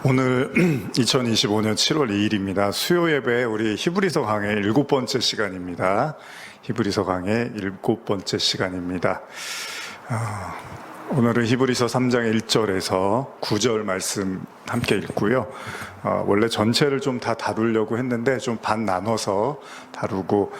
오늘 2025년 7월 2일입니다. 수요 예배 우리 히브리서 강의 7번째 시간입니다. 히브리서 강의 7번째 시간입니다. 오늘은 히브리서 3장 1절에서 9절 말씀 함께 읽고요. 원래 전체를 좀 다 다루려고 했는데 좀 반 나눠서 다루고,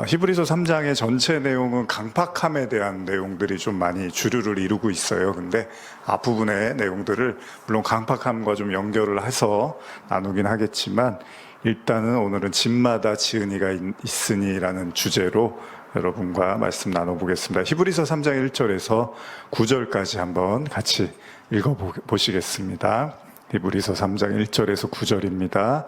히브리서 3장의 전체 내용은 강팍함에 대한 내용들이 좀 많이 주류를 이루고 있어요. 근데 앞부분의 내용들을 물론 강팍함과 좀 연결을 해서 나누긴 하겠지만, 일단은 오늘은 집마다 지은이가 있으니라는 주제로 여러분과 말씀 나눠보겠습니다. 히브리서 3장 1절에서 9절까지 한번 같이 읽어보시겠습니다. 히브리서 3장 1절에서 9절입니다.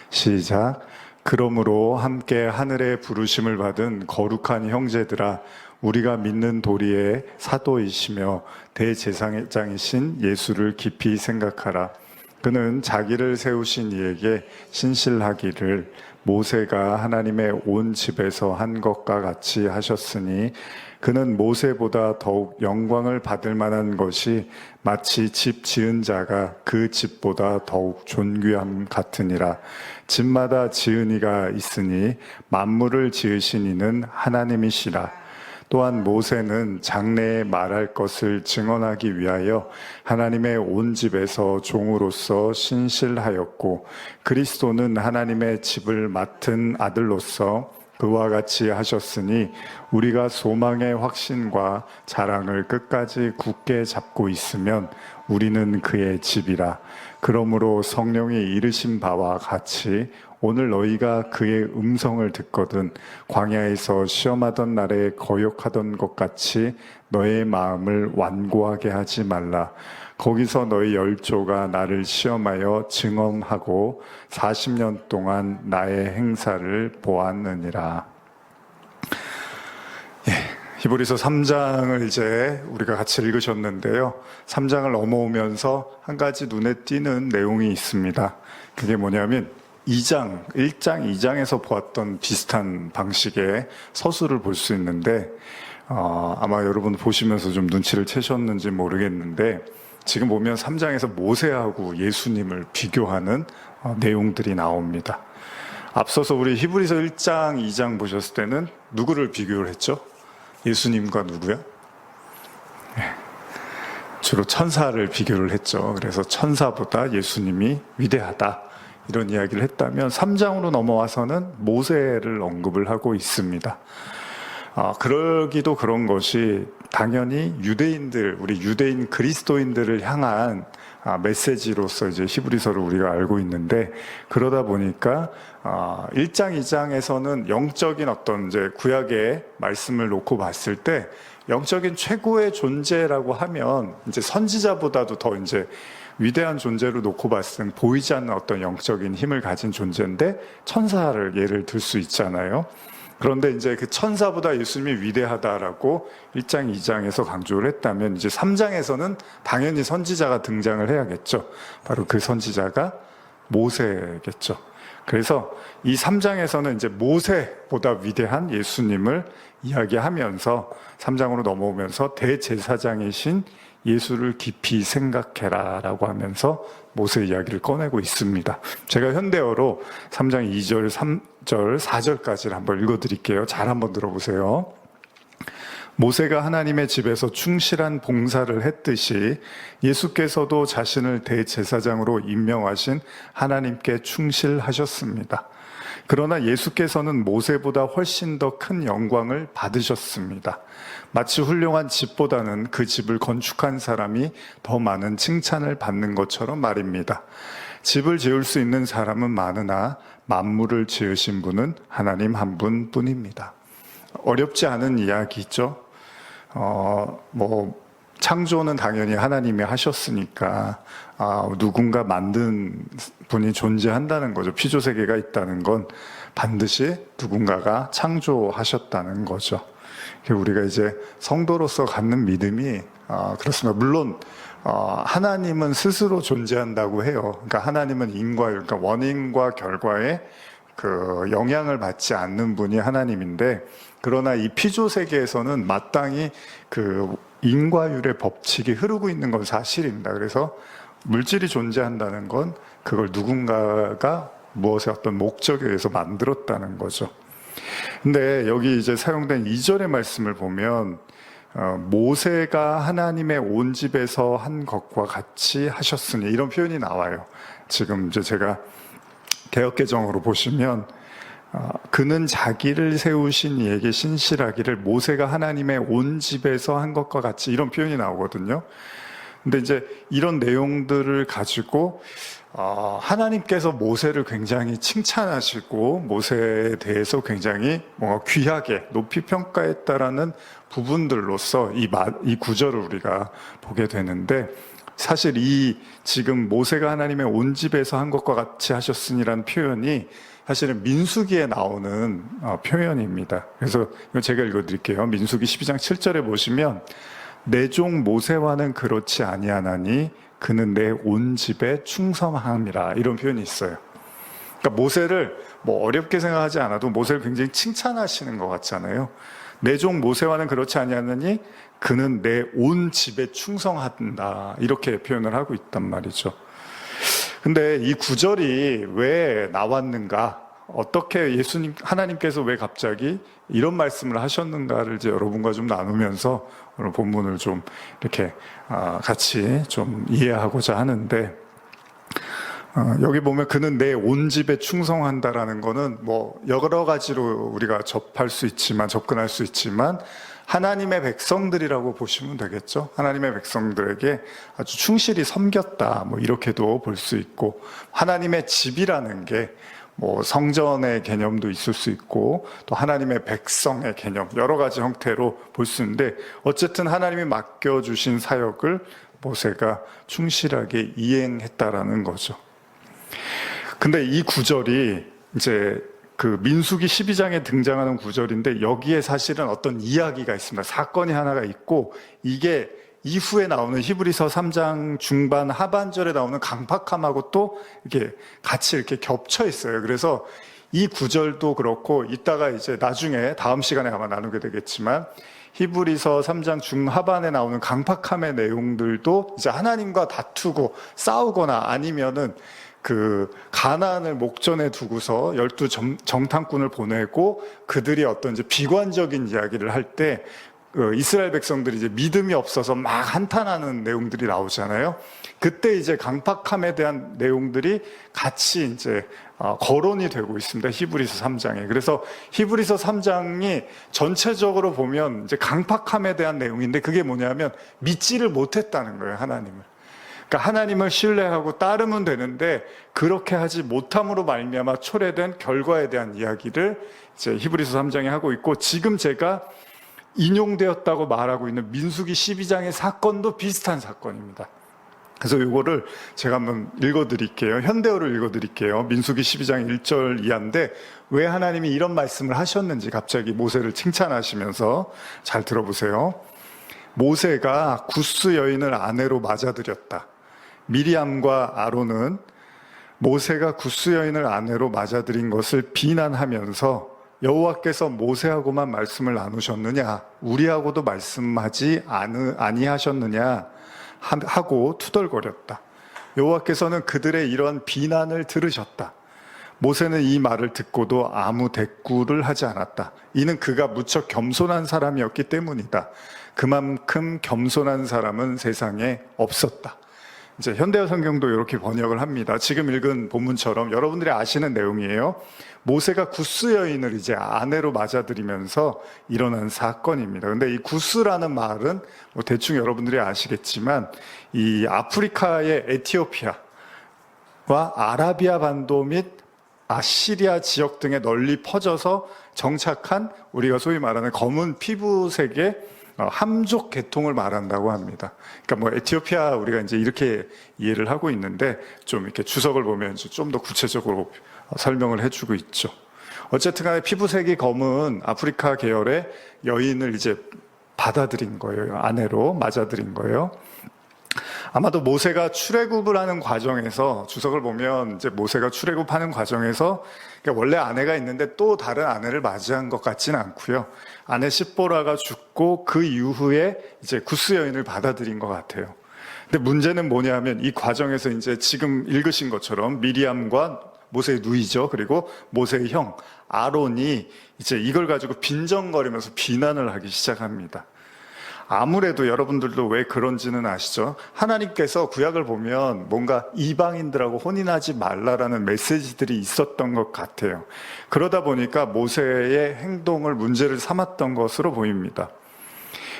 시작. 그러므로 함께 하늘의 부르심을 받은 거룩한 형제들아, 우리가 믿는 도리의 사도이시며 대제사장이신 예수를 깊이 생각하라. 그는 자기를 세우신 이에게 신실하기를 모세가 하나님의 온 집에서 한 것과 같이 하셨으니, 그는 모세보다 더욱 영광을 받을 만한 것이 마치 집 지은 자가 그 집보다 더욱 존귀함 같으니라. 집마다 지은이가 있으니 만물을 지으신 이는 하나님이시라. 또한 모세는 장래에 말할 것을 증언하기 위하여 하나님의 온 집에서 종으로서 신실하였고, 그리스도는 하나님의 집을 맡은 아들로서 그와 같이 하셨으니, 우리가 소망의 확신과 자랑을 끝까지 굳게 잡고 있으면 우리는 그의 집이라. 그러므로 성령이 이르신 바와 같이 오늘 너희가 그의 음성을 듣거든 광야에서 시험하던 날에 거역하던 것 같이 너의 마음을 완고하게 하지 말라. 거기서 너희 열조가 나를 시험하여 증언하고 40년 동안 나의 행사를 보았느니라. 히브리서 3장을 이제 우리가 같이 읽으셨는데요. 3장을 넘어오면서 한 가지 눈에 띄는 내용이 있습니다. 그게 뭐냐면 1장, 2장에서 보았던 비슷한 방식의 서술을 볼 수 있는데, 아마 여러분 보시면서 좀 눈치를 채셨는지 모르겠는데, 지금 보면 3장에서 모세하고 예수님을 비교하는 내용들이 나옵니다. 앞서서 우리 히브리서 1장, 2장 보셨을 때는 누구를 비교를 했죠? 예수님과 누구야? 주로 천사를 비교를 했죠. 그래서 천사보다 예수님이 위대하다, 이런 이야기를 했다면 3장으로 넘어와서는 모세를 언급을 하고 있습니다. 그러기도 그런 것이 당연히 유대인들, 우리 유대인 그리스도인들을 향한 메시지로서 이제 히브리서를 우리가 알고 있는데, 그러다 보니까 1장, 2장에서는 영적인 어떤 이제 구약의 말씀을 놓고 봤을 때 영적인 최고의 존재라고 하면 이제 선지자보다도 더 이제 위대한 존재로 놓고 봤을 때 보이지 않는 어떤 영적인 힘을 가진 존재인데 천사를 예를 들 수 있잖아요. 그런데 이제 그 천사보다 예수님이 위대하다라고 1장, 2장에서 강조를 했다면 이제 3장에서는 당연히 선지자가 등장을 해야겠죠. 바로 그 선지자가 모세겠죠. 그래서 이 3장에서는 이제 모세보다 위대한 예수님을 이야기하면서 3장으로 넘어오면서 대제사장이신 예수를 깊이 생각해라 라고 하면서 모세 이야기를 꺼내고 있습니다. 제가 현대어로 3장 2절, 3절, 4절까지를 한번 읽어드릴게요. 잘 한번 들어보세요. 모세가 하나님의 집에서 충실한 봉사를 했듯이 예수께서도 자신을 대제사장으로 임명하신 하나님께 충실하셨습니다. 그러나 예수께서는 모세보다 훨씬 더 큰 영광을 받으셨습니다. 마치 훌륭한 집보다는 그 집을 건축한 사람이 더 많은 칭찬을 받는 것처럼 말입니다. 집을 지을 수 있는 사람은 많으나 만물을 지으신 분은 하나님 한 분뿐입니다. 어렵지 않은 이야기죠. 창조는 당연히 하나님이 하셨으니까 누군가 만든 분이 존재한다는 거죠. 피조세계가 있다는 건 반드시 누군가가 창조하셨다는 거죠. 우리가 이제 성도로서 갖는 믿음이 그렇습니다. 물론 하나님은 스스로 존재한다고 해요. 그러니까 하나님은 그러니까 원인과 결과에 그 영향을 받지 않는 분이 하나님인데, 그러나 이 피조 세계에서는 마땅히 그 인과율의 법칙이 흐르고 있는 건 사실입니다. 그래서 물질이 존재한다는 건 그걸 누군가가 무엇의 어떤 목적에 의해서 만들었다는 거죠. 근데 여기 이제 사용된 2절의 말씀을 보면 모세가 하나님의 온 집에서 한 것과 같이 하셨으니 이런 표현이 나와요. 지금 이제 제가 개역개정으로 보시면 그는 자기를 세우신 이에게 신실하기를 모세가 하나님의 온 집에서 한 것과 같이 이런 표현이 나오거든요. 근데 이제 이런 내용들을 가지고 하나님께서 모세를 굉장히 칭찬하시고 모세에 대해서 굉장히 뭔가 귀하게 높이 평가했다라는 부분들로서 이 구절을 우리가 보게 되는데, 사실 이 지금 모세가 하나님의 온 집에서 한 것과 같이 하셨으니라는 표현이 사실은 민수기에 나오는 표현입니다. 그래서 이거 제가 읽어드릴게요. 민수기 12장 7절에 보시면 내 종 모세와는 그렇지 아니하나니 그는 내 온 집에 충성함이라 이런 표현이 있어요. 그러니까 모세를 뭐 어렵게 생각하지 않아도 모세를 굉장히 칭찬하시는 것 같잖아요. 내 종 모세와는 그렇지 아니하나니 그는 내 온 집에 충성한다 이렇게 표현을 하고 있단 말이죠. 근데 이 구절이 왜 나왔는가, 어떻게 하나님께서 왜 갑자기 이런 말씀을 하셨는가를 이제 여러분과 좀 나누면서 오늘 본문을 좀 이렇게 같이 좀 이해하고자 하는데, 여기 보면 그는 내 온 집에 충성한다라는 거는 뭐 여러 가지로 우리가 접근할 수 있지만 하나님의 백성들이라고 보시면 되겠죠. 하나님의 백성들에게 아주 충실히 섬겼다 뭐 이렇게도 볼 수 있고, 하나님의 집이라는 게 뭐 성전의 개념도 있을 수 있고 또 하나님의 백성의 개념 여러 가지 형태로 볼 수 있는데, 어쨌든 하나님이 맡겨주신 사역을 모세가 충실하게 이행했다라는 거죠. 근데 이 구절이 이제 그 민수기 12장에 등장하는 구절인데 여기에 사실은 어떤 이야기가 있습니다. 사건이 하나가 있고 이게 이후에 나오는 히브리서 3장 중반 하반절에 나오는 강팍함하고 또 이렇게 같이 이렇게 겹쳐 있어요. 그래서 이 구절도 그렇고 이따가 이제 나중에 다음 시간에 아마 나누게 되겠지만 히브리서 3장 중하반에 나오는 강팍함의 내용들도 이제 하나님과 다투고 싸우거나 아니면은 그 가나안을 목전에 두고서 12 정탐꾼을 보내고 그들이 어떤 이제 비관적인 이야기를 할 때 이스라엘 백성들이 이제 믿음이 없어서 막 한탄하는 내용들이 나오잖아요. 그때 이제 강팍함에 대한 내용들이 같이 이제 거론이 되고 있습니다. 히브리서 3장에. 그래서 히브리서 3장이 전체적으로 보면 이제 강팍함에 대한 내용인데 그게 뭐냐면 믿지를 못했다는 거예요, 하나님을. 그러니까 하나님을 신뢰하고 따르면 되는데 그렇게 하지 못함으로 말미암아 초래된 결과에 대한 이야기를 이제 히브리서 3장에 하고 있고, 지금 제가 인용되었다고 말하고 있는 민수기 12장의 사건도 비슷한 사건입니다. 그래서 이거를 제가 한번 읽어드릴게요. 현대어를 읽어드릴게요. 민수기 12장 1절 이하인데 왜 하나님이 이런 말씀을 하셨는지 갑자기 모세를 칭찬하시면서 잘 들어보세요. 모세가 구스 여인을 아내로 맞아들였다. 미리암과 아론은 모세가 구스 여인을 아내로 맞아들인 것을 비난하면서 여호와께서 모세하고만 말씀을 나누셨느냐, 우리하고도 말씀하지 아니하셨느냐 하고 투덜거렸다. 여호와께서는 그들의 이러한 비난을 들으셨다. 모세는 이 말을 듣고도 아무 대꾸를 하지 않았다. 이는 그가 무척 겸손한 사람이었기 때문이다. 그만큼 겸손한 사람은 세상에 없었다. 이제 현대어 성경도 이렇게 번역을 합니다. 지금 읽은 본문처럼 여러분들이 아시는 내용이에요. 모세가 구스 여인을 이제 아내로 맞아들이면서 일어난 사건입니다. 근데 이 구스라는 말은 뭐 대충 여러분들이 아시겠지만 이 아프리카의 에티오피아와 아라비아 반도 및 아시리아 지역 등에 널리 퍼져서 정착한 우리가 소위 말하는 검은 피부색의 함족 계통을 말한다고 합니다. 그러니까 뭐 에티오피아 우리가 이제 이렇게 이해를 하고 있는데 좀 이렇게 주석을 보면 좀 더 구체적으로 설명을 해주고 있죠. 어쨌든 간에 피부색이 검은 아프리카 계열의 여인을 이제 받아들인 거예요. 아내로 맞아들인 거예요. 아마도 모세가 출애굽을 하는 과정에서 주석을 보면 이제 모세가 출애굽하는 과정에서 그러니까 원래 아내가 있는데 또 다른 아내를 맞이한 것 같지는 않고요. 아내 십보라가 죽고 그 이후에 이제 구스 여인을 받아들인 것 같아요. 근데 문제는 뭐냐면 이 과정에서 이제 지금 읽으신 것처럼 미리암과 모세의 누이죠. 그리고 모세의 형 아론이 이제 이걸 가지고 빈정거리면서 비난을 하기 시작합니다. 아무래도 여러분들도 왜 그런지는 아시죠? 하나님께서 구약을 보면 뭔가 이방인들하고 혼인하지 말라라는 메시지들이 있었던 것 같아요. 그러다 보니까 모세의 행동을 문제를 삼았던 것으로 보입니다.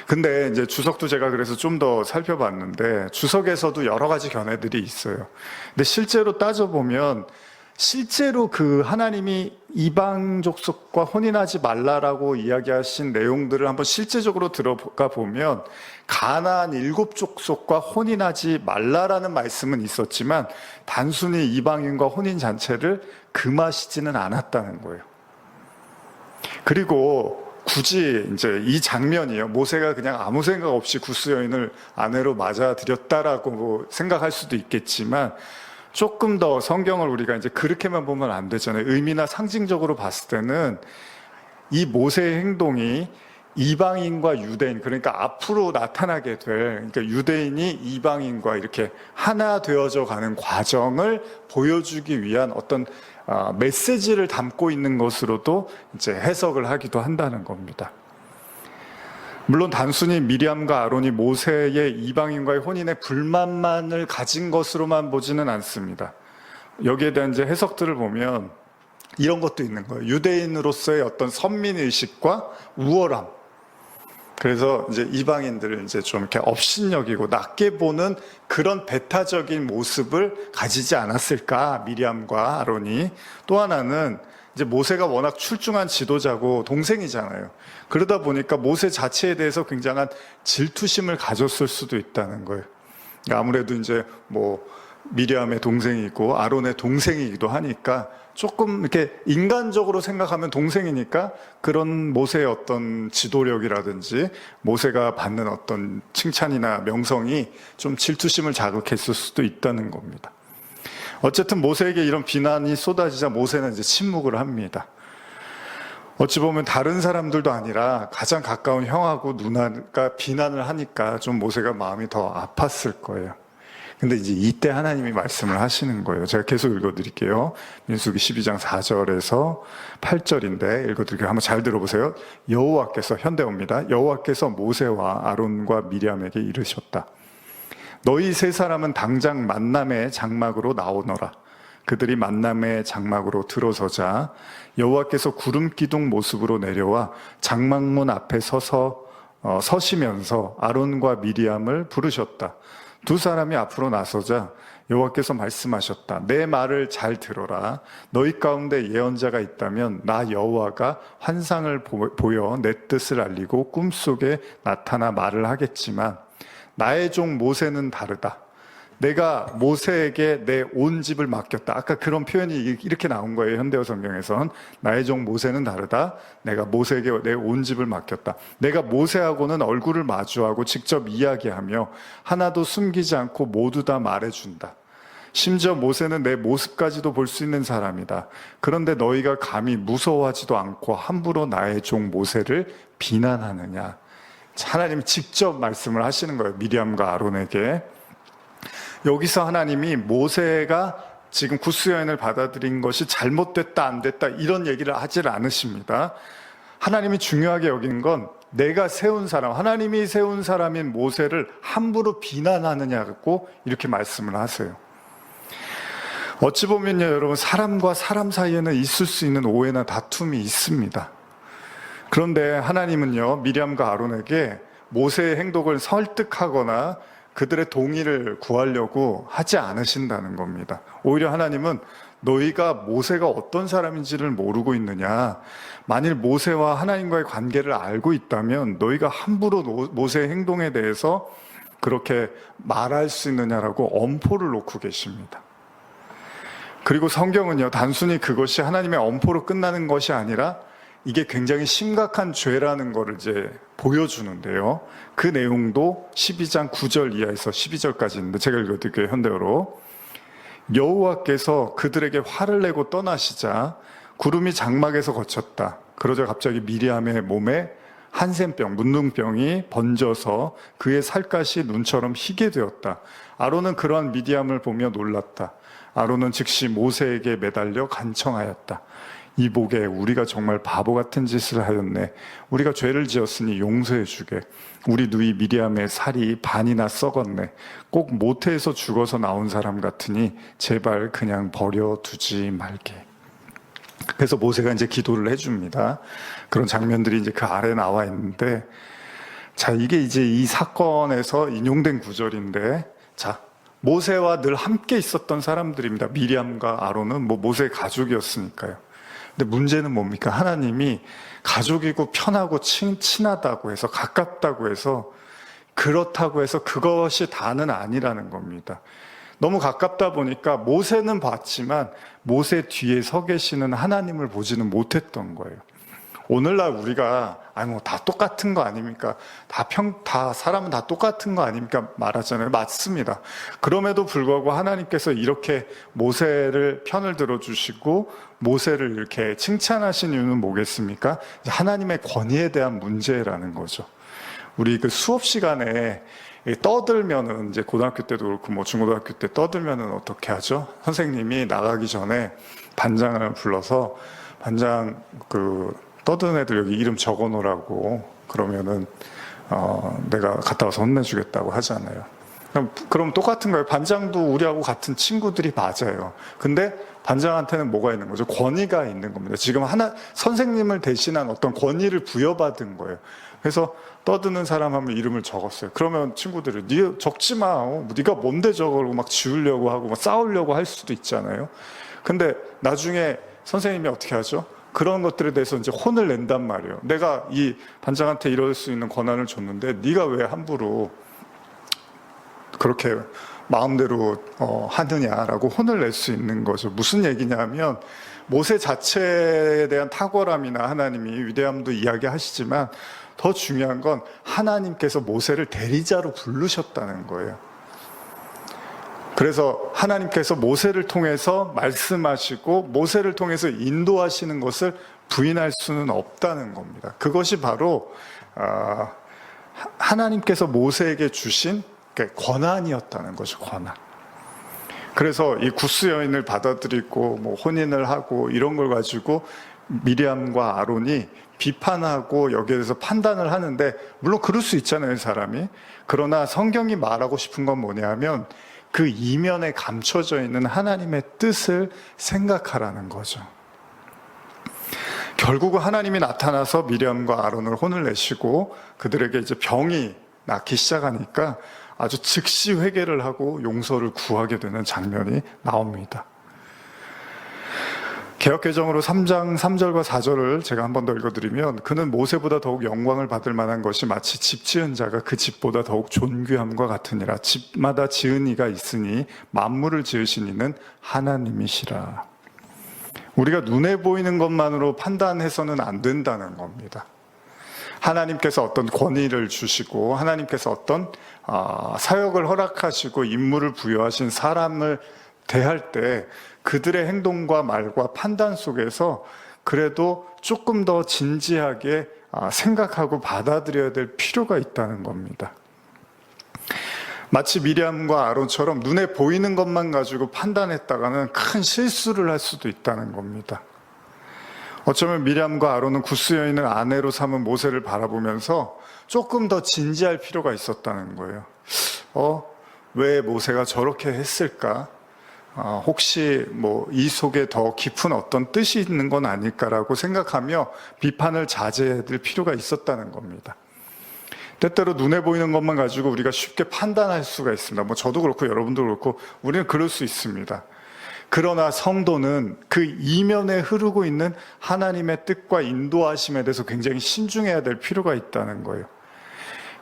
근데 이제 주석도 제가 그래서 좀 더 살펴봤는데 주석에서도 여러 가지 견해들이 있어요. 근데 실제로 따져보면 실제로 그 하나님이 이방 족속과 혼인하지 말라라고 이야기하신 내용들을 한번 실제적으로 들어가 보면 가나안 7족속과 혼인하지 말라라는 말씀은 있었지만 단순히 이방인과 혼인 자체를 금하시지는 않았다는 거예요. 그리고 굳이 이제 이 장면이요. 모세가 그냥 아무 생각 없이 구스 여인을 아내로 맞아들였다라고 생각할 수도 있겠지만 조금 더 성경을 우리가 이제 그렇게만 보면 안 되잖아요. 의미나 상징적으로 봤을 때는 이 모세의 행동이 이방인과 유대인, 그러니까 앞으로 나타나게 될, 그러니까 유대인이 이방인과 이렇게 하나 되어져 가는 과정을 보여주기 위한 어떤 메시지를 담고 있는 것으로도 이제 해석을 하기도 한다는 겁니다. 물론 단순히 미리암과 아론이 모세의 이방인과의 혼인에 불만만을 가진 것으로만 보지는 않습니다. 여기에 대한 이제 해석들을 보면 이런 것도 있는 거예요. 유대인으로서의 어떤 선민의식과 우월함. 그래서 이제 이방인들을 이제 좀 이렇게 업신여기고 낮게 보는 그런 배타적인 모습을 가지지 않았을까, 미리암과 아론이. 또 하나는 이제 모세가 워낙 출중한 지도자고 동생이잖아요. 그러다 보니까 모세 자체에 대해서 굉장한 질투심을 가졌을 수도 있다는 거예요. 그러니까 아무래도 이제 뭐 미리암의 동생이고 아론의 동생이기도 하니까 조금 이렇게 인간적으로 생각하면 동생이니까 그런 모세의 어떤 지도력이라든지 모세가 받는 어떤 칭찬이나 명성이 좀 질투심을 자극했을 수도 있다는 겁니다. 어쨌든 모세에게 이런 비난이 쏟아지자 모세는 이제 침묵을 합니다. 어찌 보면 다른 사람들도 아니라 가장 가까운 형하고 누나가 비난을 하니까 좀 모세가 마음이 더 아팠을 거예요. 근데 이제 이때 하나님이 말씀을 하시는 거예요. 제가 계속 읽어드릴게요. 민수기 12장 4절에서 8절인데 읽어드릴게요. 한번 잘 들어보세요. 여호와께서, 현대어입니다. 여호와께서 모세와 아론과 미리암에게 이르셨다. 너희 세 사람은 당장 만남의 장막으로 나오너라. 그들이 만남의 장막으로 들어서자 여호와께서 구름 기둥 모습으로 내려와 장막문 앞에 서시면서 아론과 미리암을 부르셨다. 두 사람이 앞으로 나서자 여호와께서 말씀하셨다. 내 말을 잘 들어라. 너희 가운데 예언자가 있다면 나 여호와가 환상을 보여 내 뜻을 알리고 꿈속에 나타나 말을 하겠지만 나의 종 모세는 다르다. 내가 모세에게 내 온 집을 맡겼다. 아까 그런 표현이 이렇게 나온 거예요. 현대어 성경에선. 나의 종 모세는 다르다. 내가 모세에게 내 온 집을 맡겼다. 내가 모세하고는 얼굴을 마주하고 직접 이야기하며 하나도 숨기지 않고 모두 다 말해준다. 심지어 모세는 내 모습까지도 볼 수 있는 사람이다. 그런데 너희가 감히 무서워하지도 않고 함부로 나의 종 모세를 비난하느냐. 하나님이 직접 말씀을 하시는 거예요. 미리암과 아론에게. 여기서 하나님이 모세가 지금 구스 여인을 받아들인 것이 잘못됐다 안 됐다 이런 얘기를 하질 않으십니다. 하나님이 중요하게 여기는 건 내가 세운 사람, 하나님이 세운 사람인 모세를 함부로 비난하느냐고 이렇게 말씀을 하세요. 어찌 보면요, 여러분, 사람과 사람 사이에는 있을 수 있는 오해나 다툼이 있습니다. 그런데 하나님은요, 미리암과 아론에게 모세의 행동을 설득하거나 그들의 동의를 구하려고 하지 않으신다는 겁니다. 오히려 하나님은 너희가 모세가 어떤 사람인지를 모르고 있느냐. 만일 모세와 하나님과의 관계를 알고 있다면 너희가 함부로 모세의 행동에 대해서 그렇게 말할 수 있느냐라고 엄포를 놓고 계십니다. 그리고 성경은요, 단순히 그것이 하나님의 엄포로 끝나는 것이 아니라 이게 굉장히 심각한 죄라는 것을 이제 보여주는데요. 그 내용도 12장 9절 이하에서 12절까지 있는데 제가 읽어드릴게요. 현대어로. 여호와께서 그들에게 화를 내고 떠나시자 구름이 장막에서 거쳤다. 그러자 갑자기 미리암의 몸에 한센병, 문둥병이 번져서 그의 살갗이 눈처럼 희게 되었다. 아론은 그러한 미디암을 보며 놀랐다. 아론은 즉시 모세에게 매달려 간청하였다. 이보게, 우리가 정말 바보 같은 짓을 하였네. 우리가 죄를 지었으니 용서해 주게. 우리 누이 미디암의 살이 반이나 썩었네. 꼭 모태에서 죽어서 나온 사람 같으니 제발 그냥 버려두지 말게. 그래서 모세가 이제 기도를 해줍니다. 그런 장면들이 이제 그 아래에 나와 있는데, 자, 이게 이제 이 사건에서 인용된 구절인데, 자, 모세와 늘 함께 있었던 사람들입니다. 미리암과 아론은 뭐 모세의 가족이었으니까요. 근데 문제는 뭡니까? 하나님이 가족이고 편하고 친하다고 해서, 가깝다고 해서, 그렇다고 해서 그것이 다는 아니라는 겁니다. 너무 가깝다 보니까 모세는 봤지만 모세 뒤에 서 계시는 하나님을 보지는 못했던 거예요. 오늘날 우리가 뭐 다 똑같은 거 아닙니까? 다 사람은 다 똑같은 거 아닙니까? 말하잖아요. 맞습니다. 그럼에도 불구하고 하나님께서 이렇게 모세를 편을 들어주시고 모세를 이렇게 칭찬하신 이유는 뭐겠습니까? 하나님의 권위에 대한 문제라는 거죠. 우리 그 수업 시간에 떠들면은, 이제 고등학교 때도 그렇고 뭐 중고등학교 때 떠들면은 어떻게 하죠? 선생님이 나가기 전에 반장을 불러서, 반장 떠드는 애들 여기 이름 적어 놓으라고, 그러면은 내가 갔다 와서 혼내주겠다고 하잖아요. 그럼 똑같은 거예요. 반장도 우리하고 같은 친구들이 맞아요. 근데 반장한테는 뭐가 있는 거죠? 권위가 있는 겁니다. 지금 선생님을 대신한 어떤 권위를 부여받은 거예요. 그래서 떠드는 사람 하면 이름을 적었어요. 그러면 친구들이 네 적지 마. 네가 뭔데 적으라고 막 지우려고 하고 막 싸우려고 할 수도 있잖아요. 근데 나중에 선생님이 어떻게 하죠? 그런 것들에 대해서 이제 혼을 낸단 말이에요. 내가 이 반장한테 이럴 수 있는 권한을 줬는데 네가 왜 함부로 그렇게 마음대로 하느냐라고 혼을 낼 수 있는 거죠. 무슨 얘기냐면, 모세 자체에 대한 탁월함이나 하나님이 위대함도 이야기하시지만 더 중요한 건 하나님께서 모세를 대리자로 부르셨다는 거예요. 그래서 하나님께서 모세를 통해서 말씀하시고 모세를 통해서 인도하시는 것을 부인할 수는 없다는 겁니다. 그것이 바로 하나님께서 모세에게 주신 권한이었다는 거죠. 권한. 그래서 이 구스 여인을 받아들이고 뭐 혼인을 하고 이런 걸 가지고 미리암과 아론이 비판하고 여기에 대해서 판단을 하는데, 물론 그럴 수 있잖아요, 사람이. 그러나 성경이 말하고 싶은 건 뭐냐면 그 이면에 감춰져 있는 하나님의 뜻을 생각하라는 거죠. 결국은 하나님이 나타나서 미리암과 아론을 혼을 내시고 그들에게 이제 병이 낫기 시작하니까 아주 즉시 회개를 하고 용서를 구하게 되는 장면이 나옵니다. 개역개정으로 3장 3절과 4절을 제가 한 번 더 읽어드리면, 그는 모세보다 더욱 영광을 받을 만한 것이 마치 집 지은 자가 그 집보다 더욱 존귀함과 같으니라. 집마다 지은 이가 있으니 만물을 지으신 이는 하나님이시라. 우리가 눈에 보이는 것만으로 판단해서는 안 된다는 겁니다. 하나님께서 어떤 권위를 주시고 하나님께서 어떤 사역을 허락하시고 임무를 부여하신 사람을 대할 때 그들의 행동과 말과 판단 속에서 그래도 조금 더 진지하게 생각하고 받아들여야 될 필요가 있다는 겁니다. 마치 미리암과 아론처럼 눈에 보이는 것만 가지고 판단했다가는 큰 실수를 할 수도 있다는 겁니다. 어쩌면 미리암과 아론은 구스 여인을 아내로 삼은 모세를 바라보면서 조금 더 진지할 필요가 있었다는 거예요. 왜 모세가 저렇게 했을까? 혹시 뭐 이 속에 더 깊은 어떤 뜻이 있는 건 아닐까라고 생각하며 비판을 자제해야 될 필요가 있었다는 겁니다. 때때로 눈에 보이는 것만 가지고 우리가 쉽게 판단할 수가 있습니다. 뭐 저도 그렇고 여러분도 그렇고 우리는 그럴 수 있습니다. 그러나 성도는 그 이면에 흐르고 있는 하나님의 뜻과 인도하심에 대해서 굉장히 신중해야 될 필요가 있다는 거예요.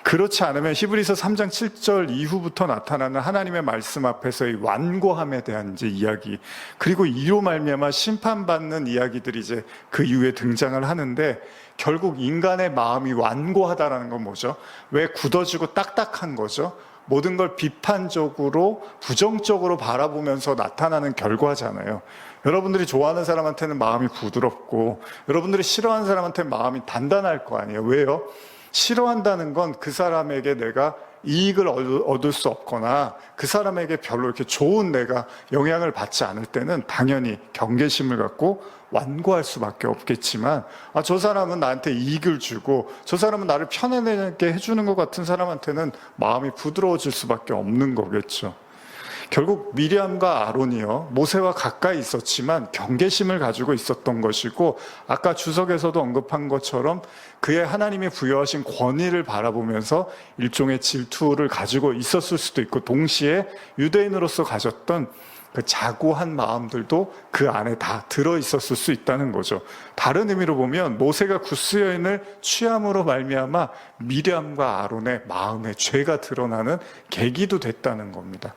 그렇지 않으면 히브리서 3장 7절 이후부터 나타나는 하나님의 말씀 앞에서의 완고함에 대한 이제 이야기, 그리고 이로 말미암아 심판받는 이야기들이 이제 그 이후에 등장을 하는데, 결국 인간의 마음이 완고하다라는 건 뭐죠? 왜 굳어지고 딱딱한 거죠? 모든 걸 비판적으로 부정적으로 바라보면서 나타나는 결과잖아요. 여러분들이 좋아하는 사람한테는 마음이 부드럽고 여러분들이 싫어하는 사람한테는 마음이 단단할 거 아니에요. 왜요? 싫어한다는 건 그 사람에게 내가 이익을 얻을 수 없거나 그 사람에게 별로 이렇게 좋은 내가 영향을 받지 않을 때는 당연히 경계심을 갖고 완고할 수밖에 없겠지만, 저 사람은 나한테 이익을 주고 저 사람은 나를 편안하게 해주는 것 같은 사람한테는 마음이 부드러워질 수밖에 없는 거겠죠. 결국 미리암과 아론이요, 모세와 가까이 있었지만 경계심을 가지고 있었던 것이고, 아까 주석에서도 언급한 것처럼 그의 하나님이 부여하신 권위를 바라보면서 일종의 질투를 가지고 있었을 수도 있고, 동시에 유대인으로서 가졌던 그 자고한 마음들도 그 안에 다 들어있었을 수 있다는 거죠. 다른 의미로 보면 모세가 구스 여인을 취함으로 말미암아 미리암과 아론의 마음의 죄가 드러나는 계기도 됐다는 겁니다.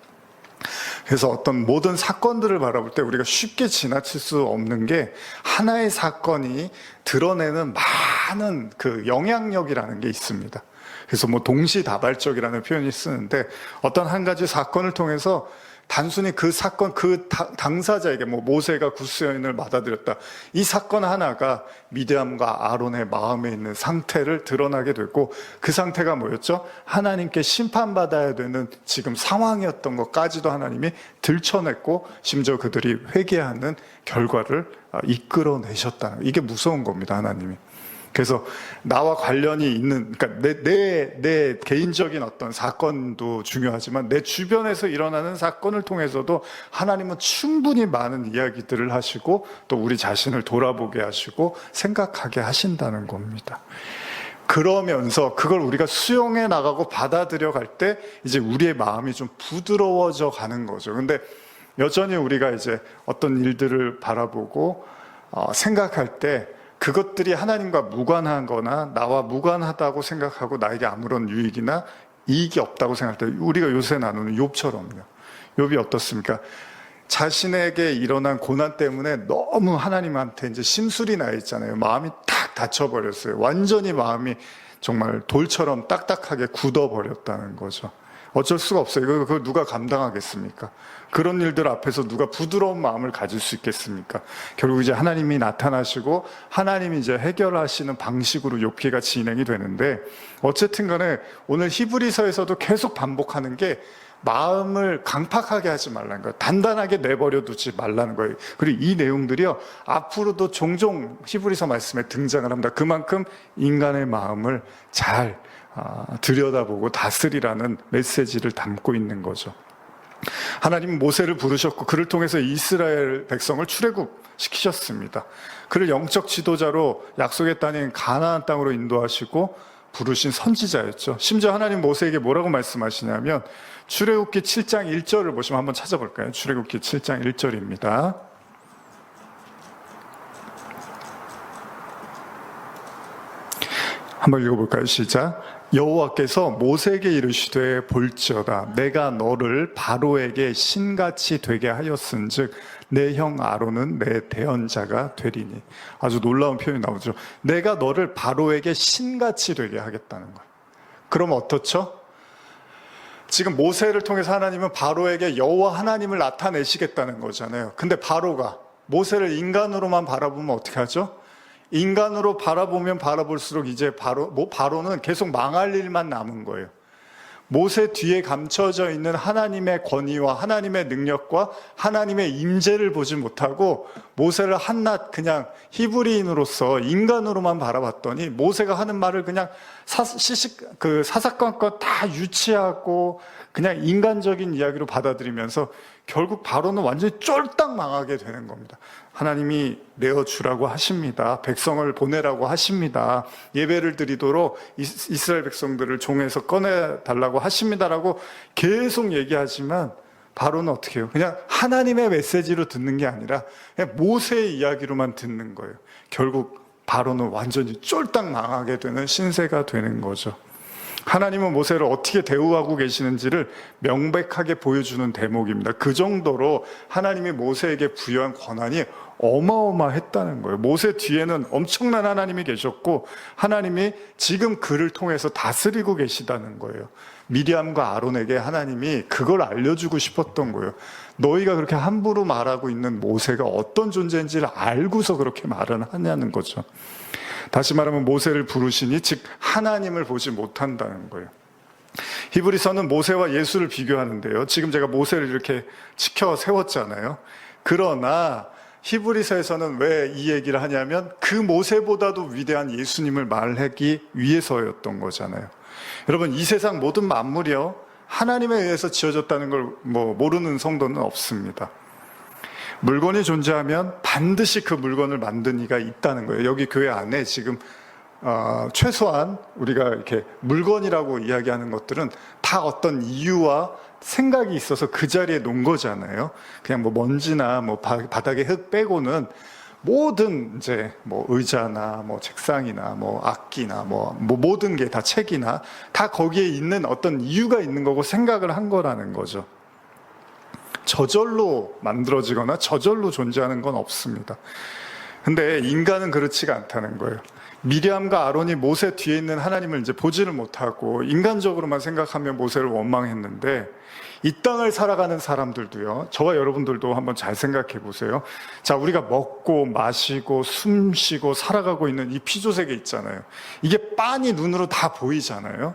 그래서 어떤 모든 사건들을 바라볼 때 우리가 쉽게 지나칠 수 없는 게, 하나의 사건이 드러내는 많은 그 영향력이라는 게 있습니다. 그래서 동시다발적이라는 표현이 쓰는데, 어떤 한 가지 사건을 통해서 단순히 그 사건, 그 당사자에게 모세가 구스 여인을 맞아들였다, 이 사건 하나가 미디암과 아론의 마음에 있는 상태를 드러나게 됐고, 그 상태가 뭐였죠? 하나님께 심판받아야 되는 지금 상황이었던 것까지도 하나님이 들춰냈고, 심지어 그들이 회개하는 결과를 이끌어내셨다는, 이게 무서운 겁니다, 하나님이. 그래서 나와 관련이 있는, 그러니까 내 개인적인 어떤 사건도 중요하지만 내 주변에서 일어나는 사건을 통해서도 하나님은 충분히 많은 이야기들을 하시고 또 우리 자신을 돌아보게 하시고 생각하게 하신다는 겁니다. 그러면서 그걸 우리가 수용해 나가고 받아들여 갈 때 이제 우리의 마음이 좀 부드러워져 가는 거죠. 근데 여전히 우리가 이제 어떤 일들을 바라보고 생각할 때 그것들이 하나님과 무관한 거나 나와 무관하다고 생각하고 나에게 아무런 유익이나 이익이 없다고 생각할 때, 우리가 요새 나누는 욥처럼요. 욥이 어떻습니까? 자신에게 일어난 고난 때문에 너무 하나님한테 이제 심술이 나 있잖아요. 마음이 탁 닫혀버렸어요. 완전히 마음이 정말 돌처럼 딱딱하게 굳어버렸다는 거죠. 어쩔 수가 없어요. 그걸 누가 감당하겠습니까? 그런 일들 앞에서 누가 부드러운 마음을 가질 수 있겠습니까? 결국 이제 하나님이 나타나시고 하나님이 이제 해결하시는 방식으로 욥기가 진행이 되는데, 어쨌든 간에 오늘 히브리서에서도 계속 반복하는 게 마음을 강팍하게 하지 말라는 거예요. 단단하게 내버려 두지 말라는 거예요. 그리고 이 내용들이요, 앞으로도 종종 히브리서 말씀에 등장을 합니다. 그만큼 인간의 마음을 잘 들여다보고 다스리라는 메시지를 담고 있는 거죠. 하나님은 모세를 부르셨고 그를 통해서 이스라엘 백성을 출애굽시키셨습니다. 그를 영적 지도자로 약속의 땅인 가나안 땅으로 인도하시고 부르신 선지자였죠. 심지어 하나님 모세에게 뭐라고 말씀하시냐면, 출애굽기 7장 1절을 보시면 한번 찾아볼까요? 출애굽기 7장 1절입니다. 한번 읽어볼까요? 시작. 여호와께서 모세에게 이르시되, 볼지어다 내가 너를 바로에게 신같이 되게 하였은즉 내 형 아론은 내 대언자가 되리니. 아주 놀라운 표현이 나오죠. 내가 너를 바로에게 신같이 되게 하겠다는 거예요. 그럼 어떻죠? 지금 모세를 통해서 하나님은 바로에게 여호와 하나님을 나타내시겠다는 거잖아요. 근데 바로가 모세를 인간으로만 바라보면 어떻게 하죠? 인간으로 바라보면 바라볼수록 이제 바로는 계속 망할 일만 남은 거예요. 모세 뒤에 감춰져 있는 하나님의 권위와 하나님의 능력과 하나님의 임재를 보지 못하고 모세를 한낱 그냥 히브리인으로서 인간으로만 바라봤더니, 모세가 하는 말을 그냥 사사건건 다 유치하고 그냥 인간적인 이야기로 받아들이면서 결국 바로는 완전히 쫄딱 망하게 되는 겁니다. 하나님이 내어주라고 하십니다. 백성을 보내라고 하십니다. 예배를 드리도록 이스라엘 백성들을 종에서 꺼내달라고 하십니다라고 계속 얘기하지만, 바로는 어떻게 해요? 그냥 하나님의 메시지로 듣는 게 아니라 그냥 모세의 이야기로만 듣는 거예요. 결국 바로는 완전히 쫄딱 망하게 되는 신세가 되는 거죠. 하나님은 모세를 어떻게 대우하고 계시는지를 명백하게 보여주는 대목입니다. 그 정도로 하나님이 모세에게 부여한 권한이 어마어마했다는 거예요. 모세 뒤에는 엄청난 하나님이 계셨고 하나님이 지금 그를 통해서 다스리고 계시다는 거예요. 미리암과 아론에게 하나님이 그걸 알려주고 싶었던 거예요. 너희가 그렇게 함부로 말하고 있는 모세가 어떤 존재인지를 알고서 그렇게 말을 하냐는 거죠. 다시 말하면 모세를 부르시니 즉 하나님을 보지 못한다는 거예요. 히브리서는 모세와 예수를 비교하는데요. 지금 제가 모세를 이렇게 치켜 세웠잖아요. 그러나 히브리서에서는 왜 이 얘기를 하냐면 그 모세보다도 위대한 예수님을 말하기 위해서였던 거잖아요. 여러분, 이 세상 모든 만물이요, 하나님에 의해서 지어졌다는 걸 모르는 성도는 없습니다. 물건이 존재하면 반드시 그 물건을 만든 이가 있다는 거예요. 여기 교회 안에 지금 최소한 우리가 이렇게 물건이라고 이야기하는 것들은 다 어떤 이유와 생각이 있어서 그 자리에 놓은 거잖아요. 그냥 먼지나 바닥에 흙 빼고는 모든 이제 의자나 책상이나 악기나 모든 게 다 책이나 다 거기에 있는 어떤 이유가 있는 거고 생각을 한 거라는 거죠. 저절로 만들어지거나 저절로 존재하는 건 없습니다. 근데 인간은 그렇지가 않다는 거예요. 미리암과 아론이 모세 뒤에 있는 하나님을 이제 보지를 못하고 인간적으로만 생각하며 모세를 원망했는데, 이 땅을 살아가는 사람들도요, 저와 여러분들도 한번 잘 생각해 보세요. 자, 우리가 먹고 마시고 숨쉬고 살아가고 있는 이 피조세계 있잖아요. 이게 빤히 눈으로 다 보이잖아요.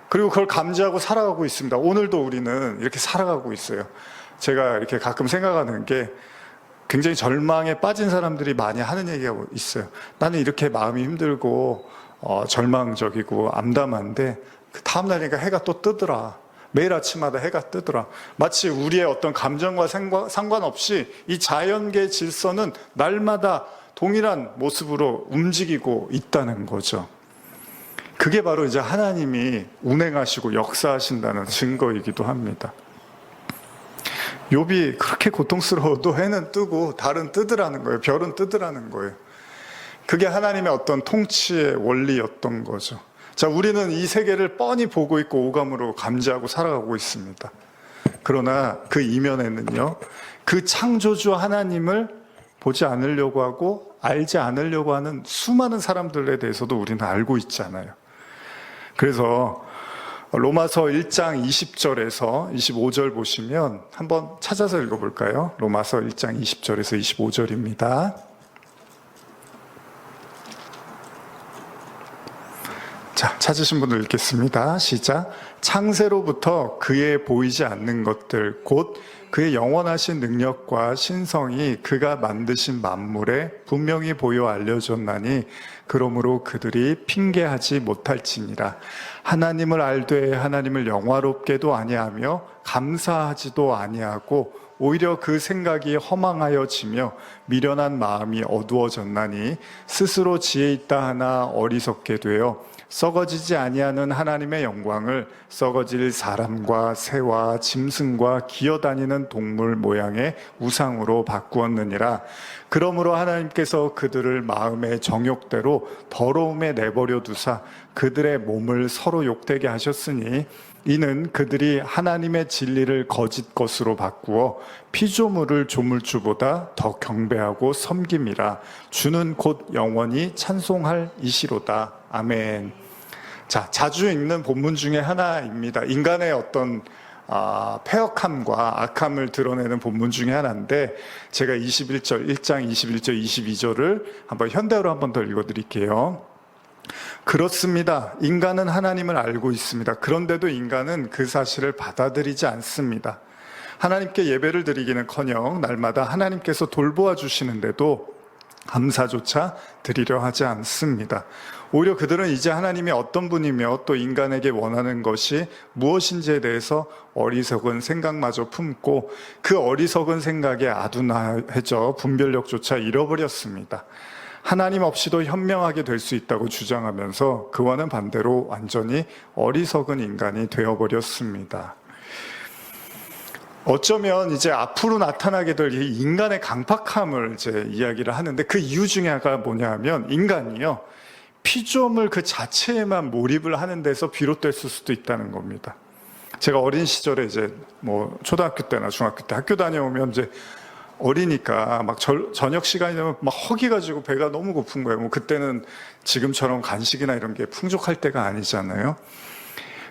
그리고 그걸 감지하고 살아가고 있습니다. 오늘도 우리는 이렇게 살아가고 있어요. 제가 이렇게 가끔 생각하는 게, 굉장히 절망에 빠진 사람들이 많이 하는 얘기가 있어요. 나는 이렇게 마음이 힘들고 절망적이고 암담한데 그 다음날이니까 해가 또 뜨더라. 매일 아침마다 해가 뜨더라. 마치 우리의 어떤 감정과 상관없이 이 자연계 질서는 날마다 동일한 모습으로 움직이고 있다는 거죠. 그게 바로 이제 하나님이 운행하시고 역사하신다는 증거이기도 합니다. 욥이 그렇게 고통스러워도 해는 뜨고 달은 뜨더라는 거예요. 별은 뜨더라는 거예요. 그게 하나님의 어떤 통치의 원리였던 거죠. 자, 우리는 이 세계를 뻔히 보고 있고 오감으로 감지하고 살아가고 있습니다. 그러나 그 이면에는요, 그 창조주 하나님을 보지 않으려고 하고 알지 않으려고 하는 수많은 사람들에 대해서도 우리는 알고 있잖아요. 그래서 로마서 1장 20절에서 25절 보시면 한번 찾아서 읽어볼까요? 로마서 1장 20절에서 25절입니다. 자, 찾으신 분들 읽겠습니다. 시작. 창세로부터 그의 보이지 않는 것들, 곧 그의 영원하신 능력과 신성이 그가 만드신 만물에 분명히 보여 알려졌나니 그러므로 그들이 핑계하지 못할지니라. 하나님을 알되 하나님을 영화롭게도 아니하며 감사하지도 아니하고 오히려 그 생각이 허망하여지며 미련한 마음이 어두워졌나니 스스로 지혜 있다 하나 어리석게 되어 썩어지지 아니하는 하나님의 영광을 썩어질 사람과 새와 짐승과 기어다니는 동물 모양의 우상으로 바꾸었느니라. 그러므로 하나님께서 그들을 마음의 정욕대로 더러움에 내버려 두사 그들의 몸을 서로 욕되게 하셨으니 이는 그들이 하나님의 진리를 거짓 것으로 바꾸어 피조물을 조물주보다 더 경배하고 섬김이라. 주는 곧 영원히 찬송할 이시로다. 아멘. 자, 자주 읽는 본문 중에 하나입니다. 인간의 어떤 패역함과 악함을 드러내는 본문 중에 하나인데, 제가 1장 21절, 22절을 한번 현대어로 한번 더 읽어드릴게요. 그렇습니다. 인간은 하나님을 알고 있습니다. 그런데도 인간은 그 사실을 받아들이지 않습니다. 하나님께 예배를 드리기는커녕 날마다 하나님께서 돌보아 주시는데도 감사조차 드리려 하지 않습니다. 오히려 그들은 이제 하나님이 어떤 분이며 또 인간에게 원하는 것이 무엇인지에 대해서 어리석은 생각마저 품고 그 어리석은 생각에 아둔해져 분별력조차 잃어버렸습니다. 하나님 없이도 현명하게 될 수 있다고 주장하면서 그와는 반대로 완전히 어리석은 인간이 되어버렸습니다. 어쩌면 이제 앞으로 나타나게 될 이 인간의 강팍함을 이제 이야기를 하는데, 그 이유 중에 하나가 뭐냐 하면, 인간이요, 피조물 그 자체에만 몰입을 하는 데서 비롯됐을 수도 있다는 겁니다. 제가 어린 시절에 이제 초등학교 때나 중학교 때 학교 다녀오면 이제 어리니까 막 저녁 시간이 되면 막 허기가지고 배가 너무 고픈 거예요. 그때는 지금처럼 간식이나 이런 게 풍족할 때가 아니잖아요.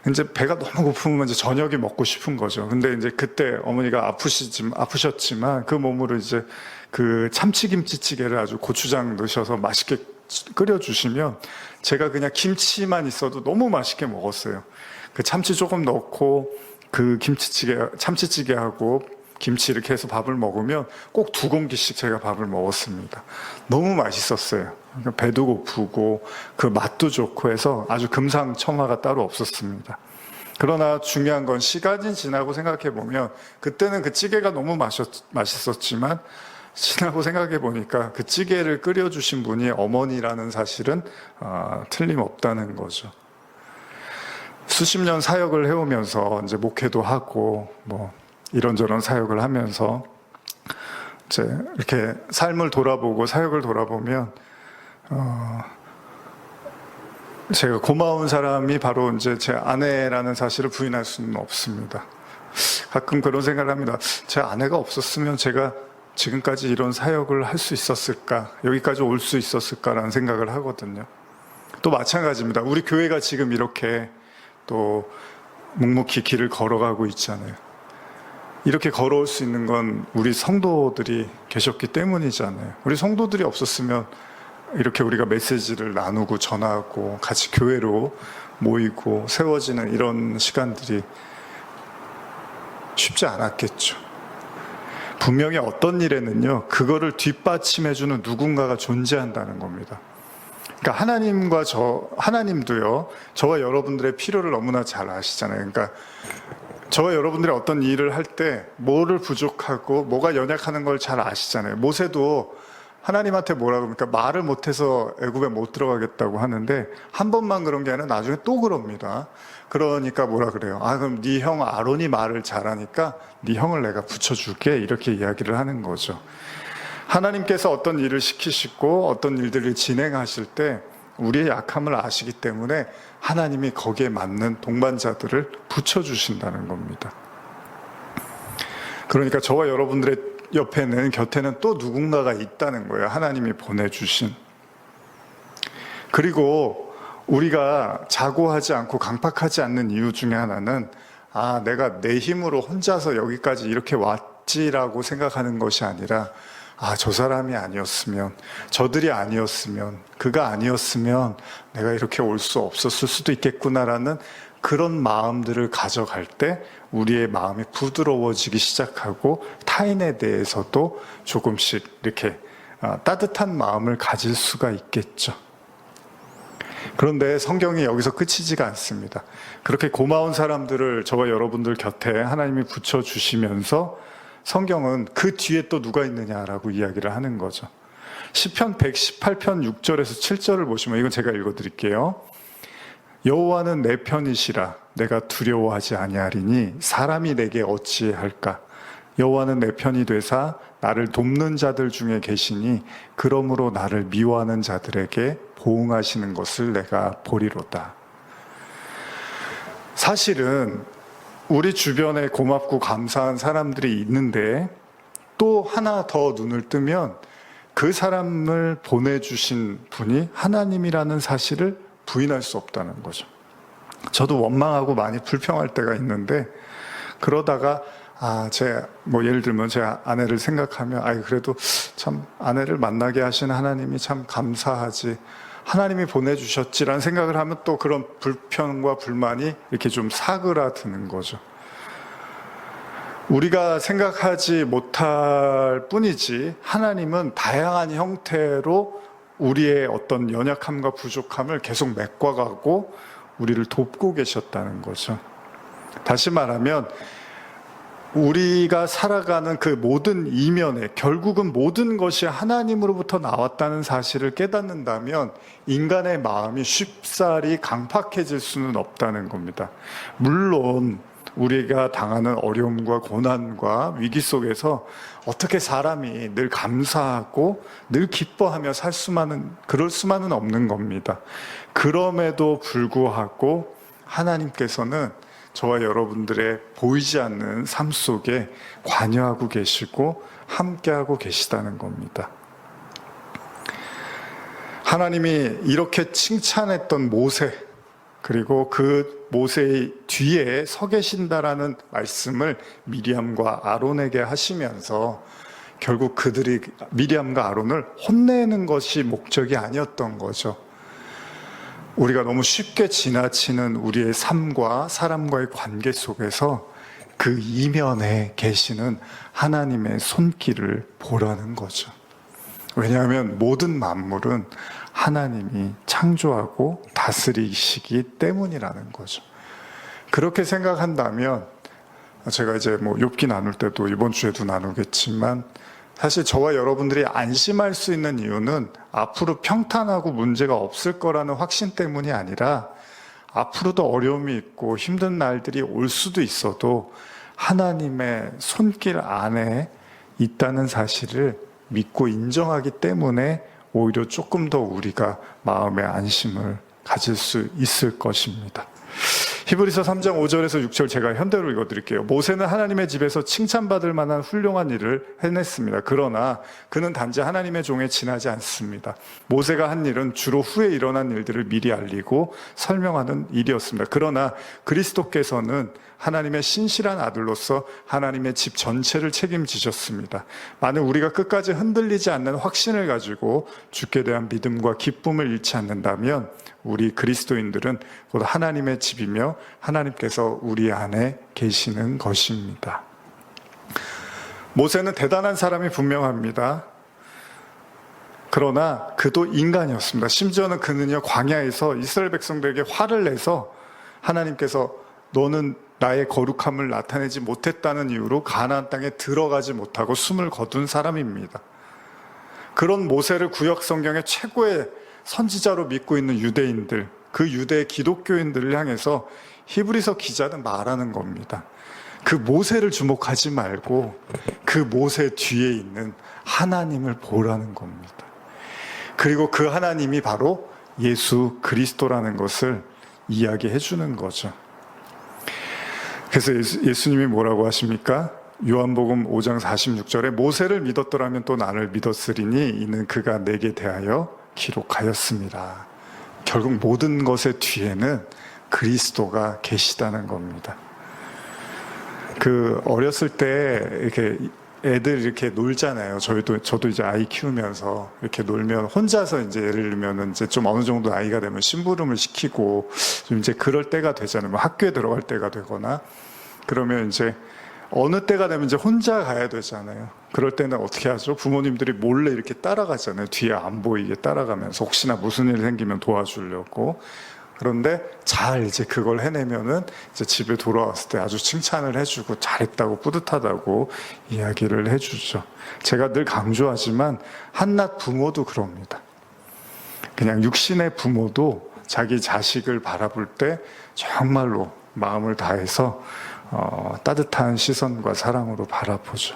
이제 배가 너무 고프면 이제 저녁이 먹고 싶은 거죠. 근데 이제 그때 어머니가 아프셨지만 그 몸으로 이제 그 참치김치찌개를 아주 고추장 넣으셔서 맛있게 끓여주시면 제가 그냥 김치만 있어도 너무 맛있게 먹었어요. 그 참치 조금 넣고 그 참치찌개하고 김치 이렇게 해서 밥을 먹으면 꼭 2공기씩 제가 밥을 먹었습니다. 너무 맛있었어요. 그러니까 배도 고프고 그 맛도 좋고 해서 아주 금상첨화가 따로 없었습니다. 그러나 중요한 건 시간이 지나고 생각해 보면 그때는 그 찌개가 너무 맛있었지만 지나고 생각해 보니까 그 찌개를 끓여주신 분이 어머니라는 사실은 틀림없다는 거죠. 수십 년 사역을 해오면서 이제 목회도 하고 뭐 이런저런 사역을 하면서 이제 이렇게 삶을 돌아보고 사역을 돌아보면 제가 고마운 사람이 바로 이제 제 아내라는 사실을 부인할 수는 없습니다. 가끔 그런 생각을 합니다. 제 아내가 없었으면 제가 지금까지 이런 사역을 할 수 있었을까, 여기까지 올 수 있었을까라는 생각을 하거든요. 또 마찬가지입니다. 우리 교회가 지금 이렇게 또 묵묵히 길을 걸어가고 있잖아요. 이렇게 걸어올 수 있는 건 우리 성도들이 계셨기 때문이잖아요. 우리 성도들이 없었으면 이렇게 우리가 메시지를 나누고 전하고 같이 교회로 모이고 세워지는 이런 시간들이 쉽지 않았겠죠. 분명히 어떤 일에는요, 그거를 뒷받침해주는 누군가가 존재한다는 겁니다. 그러니까 하나님도요, 저와 여러분들의 필요를 너무나 잘 아시잖아요. 그러니까 저와 여러분들이 어떤 일을 할 때 뭐를 부족하고 뭐가 연약하는 걸 잘 아시잖아요. 모세도 하나님한테 뭐라고 그러니까 말을 못해서 애굽에 못 들어가겠다고 하는데 한 번만 그런 게 아니라 나중에 또 그럽니다. 그러니까 뭐라 그래요? 그럼 네 형 아론이 말을 잘하니까 네 형을 내가 붙여줄게, 이렇게 이야기를 하는 거죠. 하나님께서 어떤 일을 시키시고 어떤 일들을 진행하실 때 우리의 약함을 아시기 때문에 하나님이 거기에 맞는 동반자들을 붙여주신다는 겁니다. 그러니까 저와 여러분들의 곁에는 또 누군가가 있다는 거예요. 하나님이 보내주신. 그리고 우리가 자고하지 않고 강팍하지 않는 이유 중에 하나는 내가 내 힘으로 혼자서 여기까지 이렇게 왔지라고 생각하는 것이 아니라 저 사람이 아니었으면, 저들이 아니었으면, 그가 아니었으면 내가 이렇게 올 수 없었을 수도 있겠구나라는 그런 마음들을 가져갈 때 우리의 마음이 부드러워지기 시작하고 타인에 대해서도 조금씩 이렇게 따뜻한 마음을 가질 수가 있겠죠. 그런데 성경이 여기서 끝이지가 않습니다. 그렇게 고마운 사람들을 저와 여러분들 곁에 하나님이 붙여주시면서 성경은 그 뒤에 또 누가 있느냐라고 이야기를 하는 거죠. 시편 118편 6절에서 7절을 보시면, 이건 제가 읽어드릴게요. 여호와는 내 편이시라. 내가 두려워하지 아니하리니 사람이 내게 어찌할까. 여호와는 내 편이 되사 나를 돕는 자들 중에 계시니 그러므로 나를 미워하는 자들에게 보응하시는 것을 내가 보리로다. 사실은 우리 주변에 고맙고 감사한 사람들이 있는데 또 하나 더 눈을 뜨면 그 사람을 보내주신 분이 하나님이라는 사실을 부인할 수 없다는 거죠. 저도 원망하고 많이 불평할 때가 있는데 그러다가 예를 들면 제 아내를 생각하면 그래도 참 아내를 만나게 하신 하나님이 참 감사하지, 하나님이 보내주셨지라는 생각을 하면 또 그런 불평과 불만이 이렇게 좀 사그라드는 거죠. 우리가 생각하지 못할 뿐이지 하나님은 다양한 형태로 우리의 어떤 연약함과 부족함을 계속 메꿔가고 우리를 돕고 계셨다는 거죠. 다시 말하면 우리가 살아가는 그 모든 이면에 결국은 모든 것이 하나님으로부터 나왔다는 사실을 깨닫는다면 인간의 마음이 쉽사리 강팍해질 수는 없다는 겁니다. 물론 우리가 당하는 어려움과 고난과 위기 속에서 어떻게 사람이 늘 감사하고 늘 기뻐하며 그럴 수만은 없는 겁니다. 그럼에도 불구하고 하나님께서는 저와 여러분들의 보이지 않는 삶 속에 관여하고 계시고 함께하고 계시다는 겁니다. 하나님이 이렇게 칭찬했던 모세, 그리고 그 모세의 뒤에 서 계신다라는 말씀을 미리암과 아론에게 하시면서 결국 그들이 미리암과 아론을 혼내는 것이 목적이 아니었던 거죠. 우리가 너무 쉽게 지나치는 우리의 삶과 사람과의 관계 속에서 그 이면에 계시는 하나님의 손길을 보라는 거죠. 왜냐하면 모든 만물은 하나님이 창조하고 다스리시기 때문이라는 거죠. 그렇게 생각한다면 제가 이제 욥기 나눌 때도 이번 주에도 나누겠지만 사실 저와 여러분들이 안심할 수 있는 이유는 앞으로 평탄하고 문제가 없을 거라는 확신 때문이 아니라 앞으로도 어려움이 있고 힘든 날들이 올 수도 있어도 하나님의 손길 안에 있다는 사실을 믿고 인정하기 때문에 오히려 조금 더 우리가 마음의 안심을 가질 수 있을 것입니다. 히브리서 3장 5절에서 6절 제가 현대로 읽어드릴게요. 모세는 하나님의 집에서 칭찬받을 만한 훌륭한 일을 해냈습니다. 그러나 그는 단지 하나님의 종에 지나지 않습니다. 모세가 한 일은 주로 후에 일어난 일들을 미리 알리고 설명하는 일이었습니다. 그러나 그리스도께서는 하나님의 신실한 아들로서 하나님의 집 전체를 책임지셨습니다. 만약 우리가 끝까지 흔들리지 않는 확신을 가지고 주께 대한 믿음과 기쁨을 잃지 않는다면 우리 그리스도인들은 곧 하나님의 집이며 하나님께서 우리 안에 계시는 것입니다. 모세는 대단한 사람이 분명합니다. 그러나 그도 인간이었습니다. 심지어는 그는요, 광야에서 이스라엘 백성들에게 화를 내서 하나님께서 너는 나의 거룩함을 나타내지 못했다는 이유로 가나안 땅에 들어가지 못하고 숨을 거둔 사람입니다. 그런 모세를 구약 성경의 최고의 선지자로 믿고 있는 유대인들, 그 유대 기독교인들을 향해서 히브리서 기자는 말하는 겁니다. 그 모세를 주목하지 말고 그 모세 뒤에 있는 하나님을 보라는 겁니다. 그리고 그 하나님이 바로 예수 그리스도라는 것을 이야기해 주는 거죠. 그래서 예수님이 뭐라고 하십니까? 요한복음 5장 46절에 모세를 믿었더라면 또 나를 믿었으리니 이는 그가 내게 대하여 기록하였습니다. 결국 모든 것의 뒤에는 그리스도가 계시다는 겁니다. 어렸을 때 이렇게 애들 이렇게 놀잖아요. 저도 이제 아이 키우면서 이렇게 놀면 혼자서 이제 예를 들면 이제 좀 어느 정도 나이가 되면 심부름을 시키고 좀 이제 그럴 때가 되잖아요. 학교에 들어갈 때가 되거나 그러면 이제 어느 때가 되면 이제 혼자 가야 되잖아요. 그럴 때는 어떻게 하죠? 부모님들이 몰래 이렇게 따라가잖아요. 뒤에 안 보이게 따라가면서 혹시나 무슨 일 생기면 도와주려고. 그런데 잘 이제 그걸 해내면은 이제 집에 돌아왔을 때 아주 칭찬을 해주고 잘했다고 뿌듯하다고 이야기를 해주죠. 제가 늘 강조하지만 한낱 부모도 그럽니다. 그냥 육신의 부모도 자기 자식을 바라볼 때 정말로 마음을 다해서 따뜻한 시선과 사랑으로 바라보죠.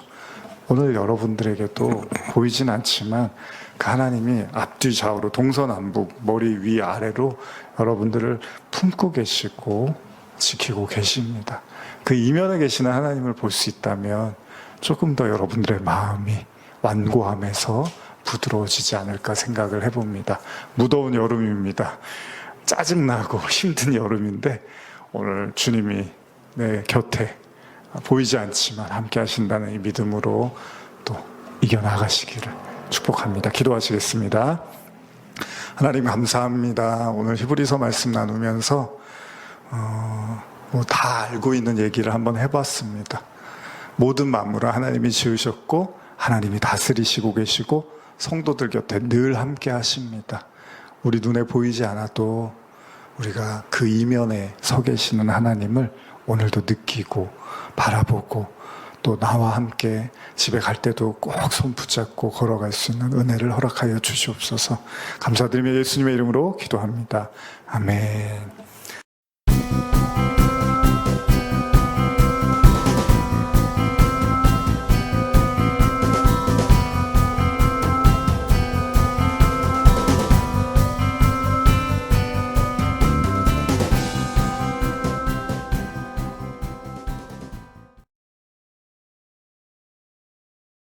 오늘 여러분들에게도 보이진 않지만 그 하나님이 앞뒤 좌우로 동서남북 머리 위 아래로 여러분들을 품고 계시고 지키고 계십니다. 그 이면에 계시는 하나님을 볼 수 있다면 조금 더 여러분들의 마음이 완고함에서 부드러워지지 않을까 생각을 해봅니다. 무더운 여름입니다. 짜증나고 힘든 여름인데 오늘 주님이 내 곁에 보이지 않지만 함께 하신다는 이 믿음으로 또 이겨나가시기를 축복합니다. 기도하시겠습니다. 하나님 감사합니다. 오늘 히브리서 말씀 나누면서 다 알고 있는 얘기를 한번 해봤습니다. 모든 만물은 하나님이 지으셨고 하나님이 다스리시고 계시고 성도들 곁에 늘 함께 하십니다. 우리 눈에 보이지 않아도 우리가 그 이면에 서 계시는 하나님을 오늘도 느끼고 바라보고 또 나와 함께 집에 갈 때도 꼭 손 붙잡고 걸어갈 수 있는 은혜를 허락하여 주시옵소서. 감사드리며 예수님의 이름으로 기도합니다. 아멘.